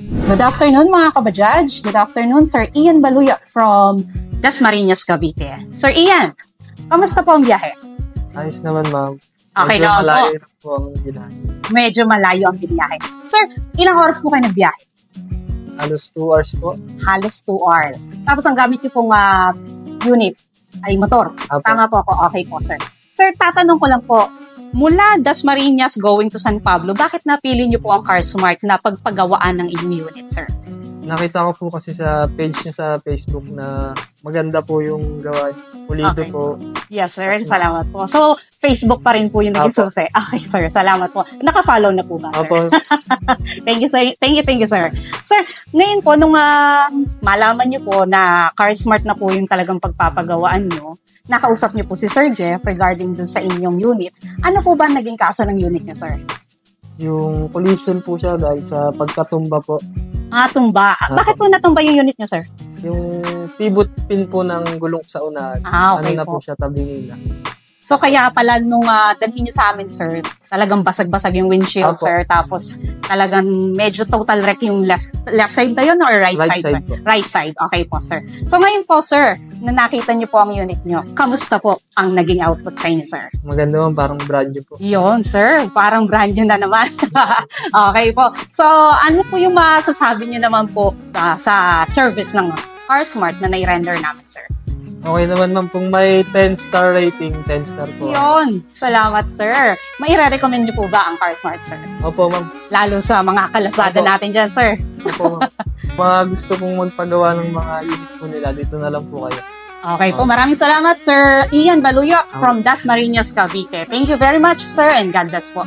Good afternoon mga kabajaj. Good afternoon, Sir Ian Baluyot from Dasmariñas, Cavite. Sir Ian, kamusta po ang biyahe? Ayos naman, ma'am. Okay Medyo naman po. malayo na po ang biyahe. Medyo malayo ang biyahe. Sir, ilang oras po kayo nagbiyahe? Halos 2 hours po. Halos 2 hours. Tapos ang gamit niyo pong unit ay motor. Apo. Tama po ako. Okay po, sir. Sir, tatanong ko lang po, mula Dasmariñas going to San Pablo, bakit napili niyo po ang CarSmart na pagpagawaan ng inyong unit, sir? Nakita ko po kasi sa page niya sa Facebook na maganda po yung gawa. Pulido Okay. po. Yes, sir. Salamat po. So, Facebook pa rin po yung naging Apo. susi. Okay, sir. Salamat po. Naka-follow na po ba, sir? Opo. Thank you, sir. Thank you, sir. Sir, ngayon po, nung malaman niyo po na CarSmart na po yung talagang pagpapagawaan niyo, nakausap niyo po si Sir Jeff regarding dun sa inyong unit. Ano po ba naging kaso ng unit niyo, sir? Yung collision po siya dahil sa pagkatumba po. Tumba. Bakit po natumba yung unit niyo, sir? Yung pivot pin po ng gulong sa unahan. Okay ano na po. po siya, tabi nila. So, kaya pala nung dalhin nyo sa amin, sir, talagang basag-basag yung windshield, Apo. sir. Tapos, talagang medyo total wreck yung left side ba yun or right Right side, side sir? po. Right side. Okay po, sir. So, ngayon po, sir, na nakita nyo po ang unit nyo, kamusta po ang naging output sa inyo, sir? Maganda man, parang brand new po. Yun, sir. Parang brand new na naman. Okay po. So, ano po yung masasabi nyo naman po sa service ng CarSmart na nai-render namin, sir? Okay naman, ma'am. Kung may 10-star rating, 10-star po. Yun. Salamat, sir. Maire-recommend nyo po ba ang CarSmart, sir? Opo, ma'am. Lalo sa mga kalasada Opo. natin dyan, sir. Opo, ma'am. Mga gusto pong magpagawa ng mga unit po nila, dito na lang po kayo. Okay po. Maraming salamat, Sir Ian Baluyot from Dasmariñas, Cavite. Thank you very much, sir, and God bless po.